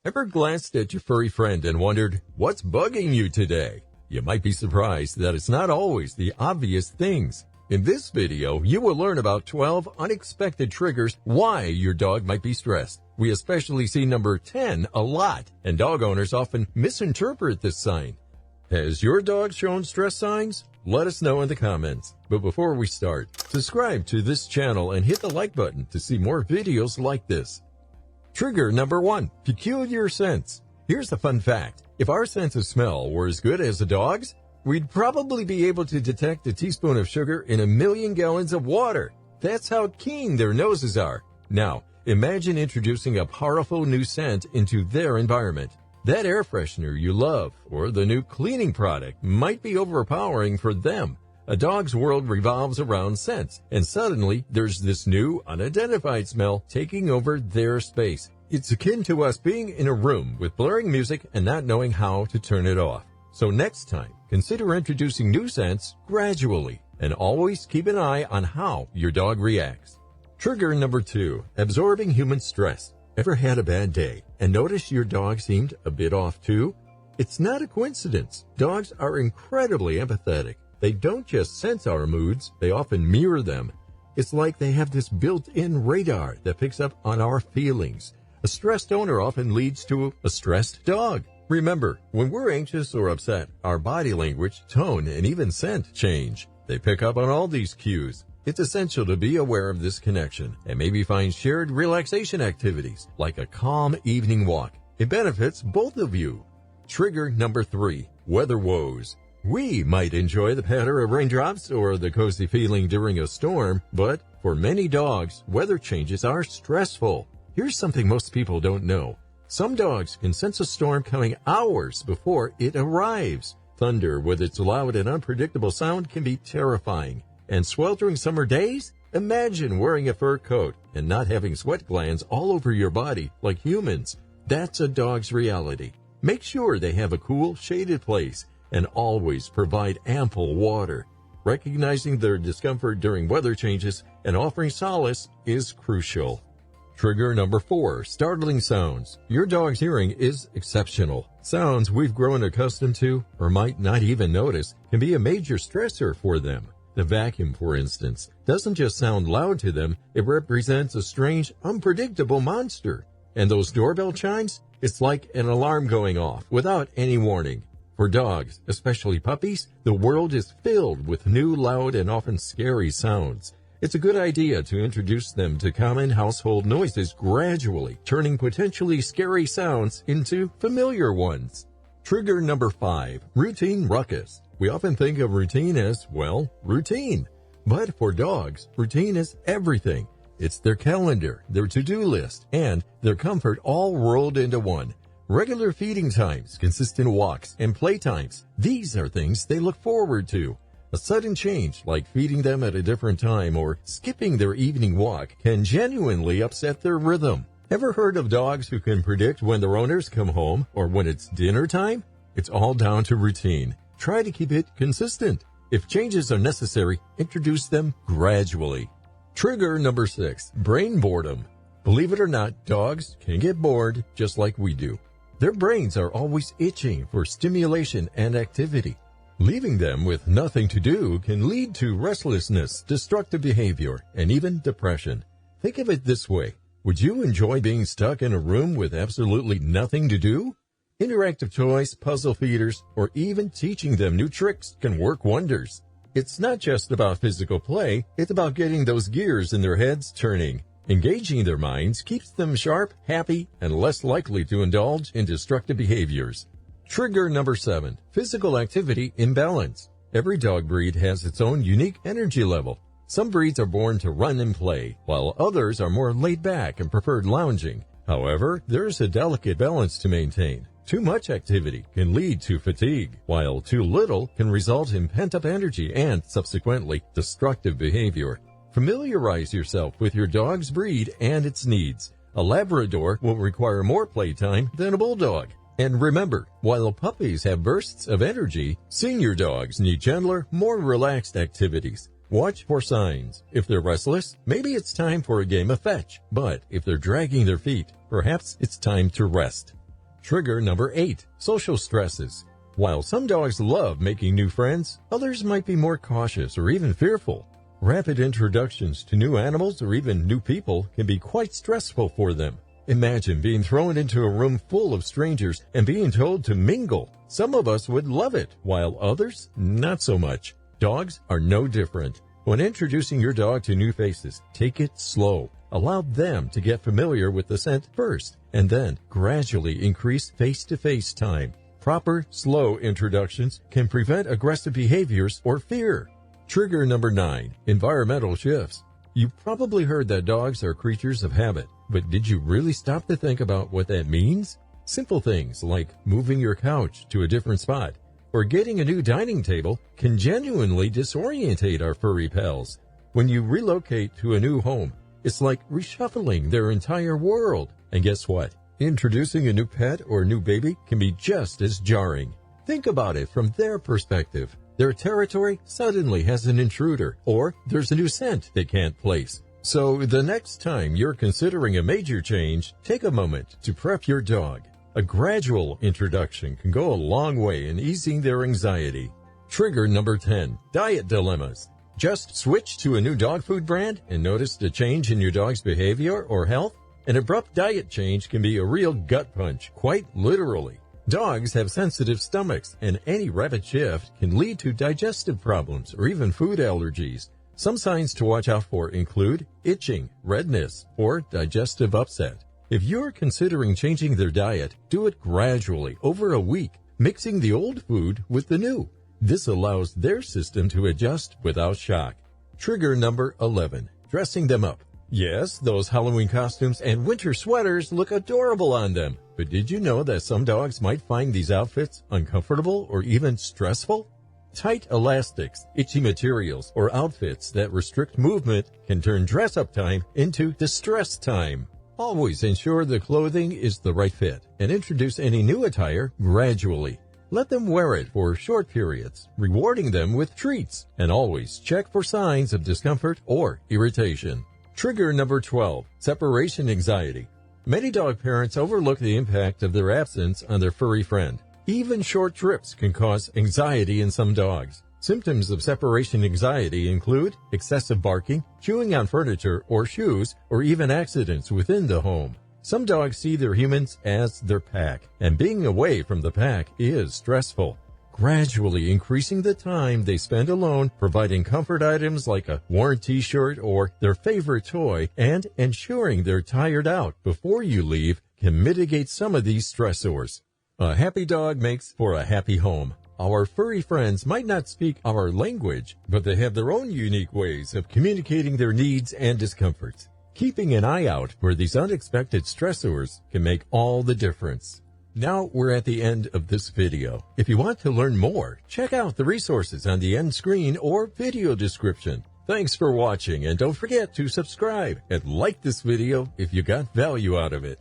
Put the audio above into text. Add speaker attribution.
Speaker 1: Ever glanced at your furry friend and wondered, what's bugging you today? You might be surprised that it's not always the obvious things. In this video, you will learn about 12 unexpected triggers why your dog might be stressed. We especially see number 10 a lot, and dog owners often misinterpret this sign. Has your dog shown stress signs? Let us know in the comments. But before we start, subscribe to this channel and hit the like button to see more videos like this. Trigger number 1, peculiar scents. Here's a fun fact. If our sense of smell were as good as a dog's, we'd probably be able to detect a teaspoon of sugar in 1,000,000 gallons of water. That's how keen their noses are. Now, imagine introducing a powerful new scent into their environment. That air freshener you love or the new cleaning product might be overpowering for them. A dog's world revolves around scents, and suddenly there's this new, unidentified smell taking over their space. It's akin to us being in a room with blaring music and not knowing how to turn it off. So next time, consider introducing new scents gradually, and always keep an eye on how your dog reacts. Trigger number 2, absorbing human stress. Ever had a bad day and noticed your dog seemed a bit off too? It's not a coincidence. Dogs are incredibly empathetic. They don't just sense our moods, they often mirror them. It's like they have this built-in radar that picks up on our feelings. A stressed owner often leads to a stressed dog. Remember, when we're anxious or upset, our body language, tone, and even scent change. They pick up on all these cues. It's essential to be aware of this connection and maybe find shared relaxation activities like a calm evening walk. It benefits both of you. Trigger number 3, weather woes. We might enjoy the patter of raindrops or the cozy feeling during a storm, but for many dogs, weather changes are stressful. Here's something most people don't know. Some dogs can sense a storm coming hours before it arrives. Thunder with its loud and unpredictable sound can be terrifying. And sweltering summer days? Imagine wearing a fur coat and not having sweat glands all over your body like humans. That's a dog's reality. Make sure they have a cool, shaded place and always provide ample water. Recognizing their discomfort during weather changes and offering solace is crucial. Trigger number 4, startling sounds. Your dog's hearing is exceptional. Sounds we've grown accustomed to or might not even notice can be a major stressor for them. The vacuum, for instance, doesn't just sound loud to them, it represents a strange, unpredictable monster. And those doorbell chimes? It's like an alarm going off without any warning. For dogs, especially puppies, the world is filled with new, loud, and often scary sounds. It's a good idea to introduce them to common household noises gradually, turning potentially scary sounds into familiar ones. Trigger number 5, routine ruckus. We often think of routine as, well, routine. But for dogs, routine is everything. It's their calendar, their to-do list, and their comfort all rolled into one. Regular feeding times, consistent walks, and playtimes. These are things they look forward to. A sudden change, like feeding them at a different time or skipping their evening walk, can genuinely upset their rhythm. Ever heard of dogs who can predict when their owners come home or when it's dinner time? It's all down to routine. Try to keep it consistent. If changes are necessary, introduce them gradually. Trigger number 6, brain boredom. Believe it or not, dogs can get bored just like we do. Their brains are always itching for stimulation and activity. Leaving them with nothing to do can lead to restlessness, destructive behavior, and even depression. Think of it this way. Would you enjoy being stuck in a room with absolutely nothing to do? Interactive toys, puzzle feeders, or even teaching them new tricks can work wonders. It's not just about physical play, it's about getting those gears in their heads turning. Engaging their minds keeps them sharp, happy, and less likely to indulge in destructive behaviors. Trigger number 7, physical activity imbalance. Every dog breed has its own unique energy level. Some breeds are born to run and play, while others are more laid back and preferred lounging. However, there's a delicate balance to maintain. Too much activity can lead to fatigue, while too little can result in pent-up energy and, subsequently, destructive behavior. Familiarize yourself with your dog's breed and its needs. A Labrador will require more playtime than a Bulldog. And remember, while puppies have bursts of energy, senior dogs need gentler, more relaxed activities. Watch for signs. If they're restless, maybe it's time for a game of fetch. But if they're dragging their feet, perhaps it's time to rest. Trigger number 8, social stresses. While some dogs love making new friends, others might be more cautious or even fearful. Rapid introductions to new animals or even new people can be quite stressful for them. Imagine being thrown into a room full of strangers and being told to mingle. Some of us would love it, while others, not so much. Dogs are no different. When introducing your dog to new faces, take it slow. Allow them to get familiar with the scent first, and then gradually increase face-to-face time. Proper, slow introductions can prevent aggressive behaviors or fear. Trigger number 9, environmental shifts. You probably heard that dogs are creatures of habit, but did you really stop to think about what that means? Simple things like moving your couch to a different spot or getting a new dining table can genuinely disorientate our furry pals. When you relocate to a new home, it's like reshuffling their entire world. And guess what? Introducing a new pet or new baby can be just as jarring. Think about it from their perspective. Their territory suddenly has an intruder, or there's a new scent they can't place. So the next time you're considering a major change, take a moment to prep your dog. A gradual introduction can go a long way in easing their anxiety. Trigger number 10, diet dilemmas. Just switch to a new dog food brand and noticed a change in your dog's behavior or health? An abrupt diet change can be a real gut punch, quite literally. Dogs have sensitive stomachs, and any rapid shift can lead to digestive problems or even food allergies. Some signs to watch out for include itching, redness, or digestive upset. If you're considering changing their diet, do it gradually over a week, mixing the old food with the new. This allows their system to adjust without shock. Trigger number 11, dressing them up. Yes, those Halloween costumes and winter sweaters look adorable on them. But did you know that some dogs might find these outfits uncomfortable or even stressful? Tight elastics, itchy materials, or outfits that restrict movement can turn dress-up time into distress time. Always ensure the clothing is the right fit and introduce any new attire gradually. Let them wear it for short periods, rewarding them with treats, and always check for signs of discomfort or irritation. Trigger number 12, separation anxiety. Many dog parents overlook the impact of their absence on their furry friend. Even short trips can cause anxiety in some dogs. Symptoms of separation anxiety include excessive barking, chewing on furniture or shoes, or even accidents within the home. Some dogs see their humans as their pack, and being away from the pack is stressful. Gradually increasing the time they spend alone, providing comfort items like a worn t-shirt or their favorite toy, and ensuring they're tired out before you leave can mitigate some of these stressors. A happy dog makes for a happy home. Our furry friends might not speak our language, but they have their own unique ways of communicating their needs and discomforts. Keeping an eye out for these unexpected stressors can make all the difference. Now we're at the end of this video. If you want to learn more, check out the resources on the end screen or video description. Thanks for watching, and don't forget to subscribe and like this video if you got value out of it.